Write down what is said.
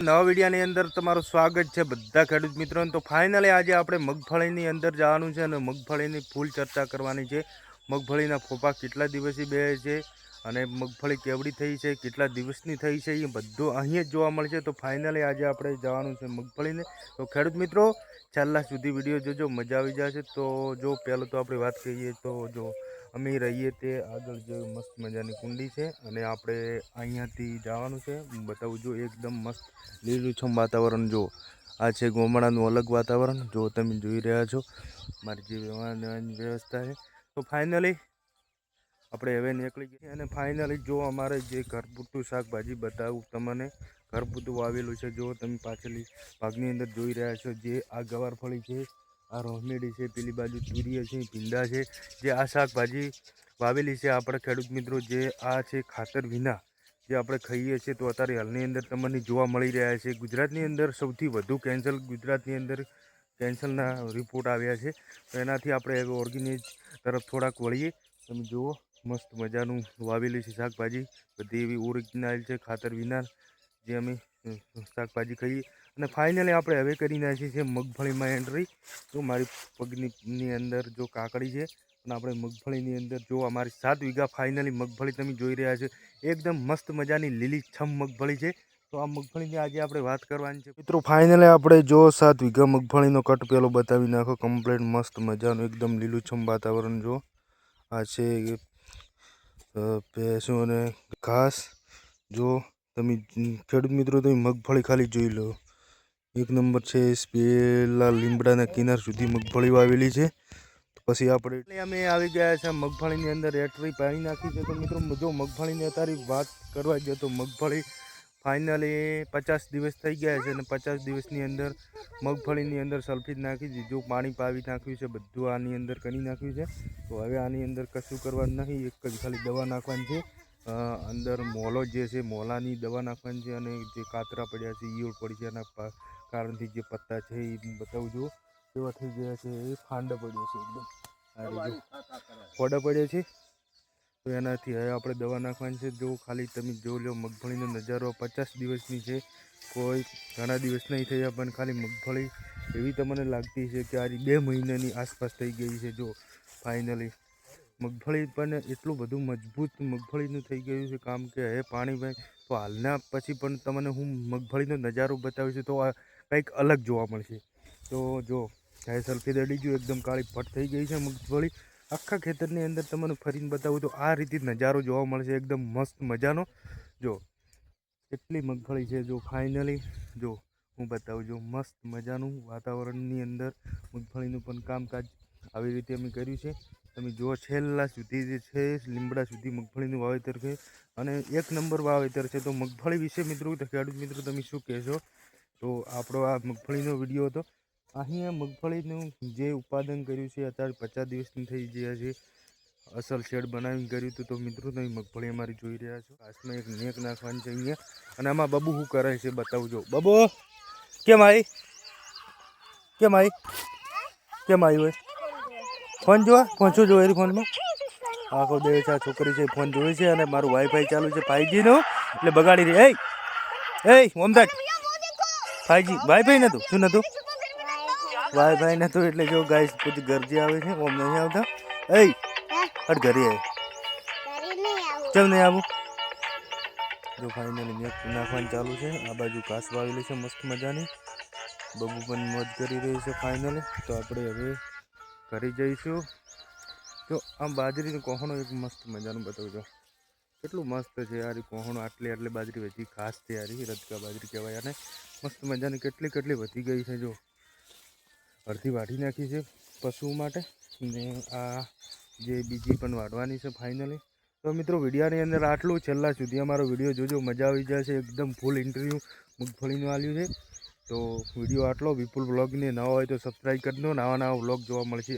નવા વિડીયોની અંદર તમારું સ્વાગત છે બધા ખેડૂત મિત્રોને। તો ફાઇનલી આજે આપણે મગફળીની અંદર જવાનું છે અને મગફળીની ફૂલ ચર્ચા કરવાની છે। મગફળીના ફોફા કેટલા દિવસથી બે છે અને મગફળી કેવડી થઈ છે, કેટલા દિવસની થઈ છે, એ બધું અહીં જ જોવા મળશે। તો ફાઇનલી આજે આપણે જવાનું છે મગફળીને। તો ખેડૂત મિત્રો છેલ્લા સુધી વિડીયો જોજો, મજા આવી જશે। તો જો પહેલું તો આપણે વાત કરીએ તો જો અમે રહીએ તે આગળ જો મસ્ત મજાની કુંડી છે અને આપણે અહીંયાથી જવાનું છે। બતાવું જો એકદમ મસ્ત લીલુંછમ વાતાવરણ। જો આ છે ગોમડાનું અલગ વાતાવરણ, જો તમે જોઈ રહ્યા છો મારી જે વ્યવહારની વ્યવસ્થા છે। તો ફાઇનલી આપણે હવે નીકળી ગયા અને ફાઇનલી જો અમારે જે ઘરપૂરતું શાકભાજી બતાવું તમને, ઘરપૂરતું વાવેલું છે। જો તમે પાછળની ભાગની અંદર જોઈ રહ્યા છો, જે આ ગવારફળી છે, આ રોહમેડી છે, પેલી બાજુ તુરિયા છે, ભીંડા છે, જે આ શાકભાજી વાવેલી છે આપણે ખેડૂત મિત્રો। જે આ છે ખાતર વિના જે આપણે ખાઈએ છીએ। તો અત્યારે હાલની અંદર તમને જોવા મળી રહ્યા છે ગુજરાતની અંદર સૌથી વધુ કેન્સર, ગુજરાતની અંદર કેન્સરના રિપોર્ટ આવ્યા છે। તો એનાથી આપણે હવે ઓર્ગેનિક તરફ થોડાક વળીએ। તમે જુઓ મસ્ત મજાનું વાવેલી છે શાકભાજી, બધી એવી ઓરિજિનલ છે ખાતર વિના જે અમે શાકભાજી ખાઈએ। અને ફાઇનલી આપણે હવે કરી નાખીએ છીએ મગફળીમાં એન્ટ્રી। તો મારી પગની અંદર જો કાકડી છે અને આપણે મગફળીની અંદર જો અમારી 7 વીઘા ફાઇનલી મગફળી તમે જોઈ રહ્યા છો, એકદમ મસ્ત મજાની લીલીછમ મગફળી છે। તો આ મગફળીની આજે આપણે વાત કરવાની છે મિત્રો। ફાઇનલી આપણે જો 7 વીઘા મગફળીનો કટ પેલો બતાવી નાખો, કમ્પ્લીટ મસ્ત મજાનું એકદમ લીલુંછમ વાતાવરણ। જો આ છે ભેંસો અને ઘાસ। જો તમે ખેડૂત મિત્રો તમે મગફળી ખાલી જોઈ લો, એક નંબર છે। પેલા લીમડાના કિનાર સુધી મગફળી વાવેલી છે। પછી આપણે અમે આવી ગયા છે મગફળીની અંદર એન્ટ્રી પાડી નાખી છે। તો મિત્રો જો મગફળીની અત્યારે વાત કરવા જઈએ તો મગફળી ફાઇનલી 50 દિવસ થઈ ગયા છે અને 50 દિવસની અંદર મગફળીની અંદર સલ્ફેટ નાખી દીધું, પાણી પાવી નાખ્યું છે, બધું આની અંદર કરી નાખ્યું છે। તો હવે આની અંદર કશું કરવાનું નહીં, એક જ ખાલી દવા નાખવાની છે। અંદર મોલો જે છે મોલાની દવા નાખવાની છે અને જે કાતરા પડ્યા છે, ઈયળ પડી છે, એના કારણથી જે પત્તા છે એ બતાવું જો કેવા થઈ ગયા છે, એ ફાંડા પડ્યો છે, એકદમ ફોડા પડ્યા છે। તો એનાથી હવે આપણે દવા નાખવાની છે। જો ખાલી તમે જોઈ લો મગફળીનો નજારો 50 દિવસની છે, કોઈ ઘણા દિવસ નહીં થયા પણ ખાલી મગફળી એવી તમને લાગતી છે કે આજે 2 મહિનાની આસપાસ થઈ ગઈ છે। જો ફાઇનલી મગફળી પણ એટલું બધું મજબૂત મગફળીનું થઈ ગયું છે કામ કે હવે પાણી ભાઈ તો હાલના પછી પણ તમને હું મગફળીનો નજારો બતાવીશું તો આ કંઈક અલગ જોવા મળશે। તો જો હવે સલ્ફેટ અડી ગયું, એકદમ કાળી ફટ થઈ ગઈ છે મગફળી। આખા ખેતરની અંદર તમને ફરીને બતાવું તો આ રીતે નજારો જોવા મળશે, એકદમ મસ્ત મજાનો। જો કેટલી મગફળી છે, જો ફાઇનલી જો હું બતાવું જો મસ્ત મજાનું વાતાવરણની અંદર મગફળીનું પણ કામકાજ આવી રીતે અમે કર્યું છે। તમે જુઓ છેલ્લા સુધી જે છે લીમડા સુધી મગફળીનું વાવેતર છે અને એક નંબર વાવેતર છે। તો મગફળી વિશે મિત્રો ખેડૂત મિત્રો તમે શું કહેશો? તો આપણો આ મગફળીનો વિડીયો હતો। અહીંયા મગફળીનું જે ઉત્પાદન કર્યું છે અત્યારે 50 દિવસની થઈ ગયા છે, અસલ શેડ બનાવીને કર્યું હતું। તો મિત્રો તમે મગફળી અમારી જોઈ રહ્યા છો, ઘાસમાં એક નેક નાખવાની છે અહીંયા। અને આમાં બબુ શું કરે છે બતાવજો। બબુ કેમ આવી હોય ફોન જોવા, ફોન શું જોવે ફોનમાં? આખો દે છે આ છોકરી છે ફોન જોવે છે અને મારું વાઈફાઈ ચાલુ છે 5G નું, એટલે બગાડી રહી। એ ઓમદાજ 5G વાઈફાઈ નતું, શું નતું? વાઈફાઈ નતું એટલે જો ગાઈસ બધું ગરજી આવે છે, ઓમ નહીં આવતા। એ હટ ઘરે આવે, ચલ નહીં આવું। જો ફાઇનલી મેં નાખવાનું ચાલુ છે। આ બાજુ ઘાસ વાવેલી છે મસ્ત મજાની, બબુ પણ મોજ કરી રહી છે ફાઇનલી। તો આપણે હવે ઘરે જઈશું। તો આમ બાજરીનું કોહણો એક મસ્ત મજાનું બતાવજો, કેટલું મસ્ત છે યાર કોહણો। આટલી બાજરી વધી, ઘાસ છે યાર, રજકા બાજરી કહેવાય અને મસ્ત મજાની કેટલી વધી ગઈ છે। જો અડધી વાઢી નાખી છે પશુઓ માટે ને આ જે બીજી પણ વાઢવાની છે ફાઇનલી। તો મિત્રો વિડીયોની અંદર આટલું, છેલ્લા સુધી અમારો વિડીયો જોજો, મજા આવી જશે। એકદમ ફૂલ ઇન્ટરવ્યૂ મગફળીનું આલ્યું છે। તો વિડીયો આટલો, વિપુલ વ્લોગને નવા હોય તો સબસ્ક્રાઈબ કરી દો, નવા વ્લોગ જોવા મળશે।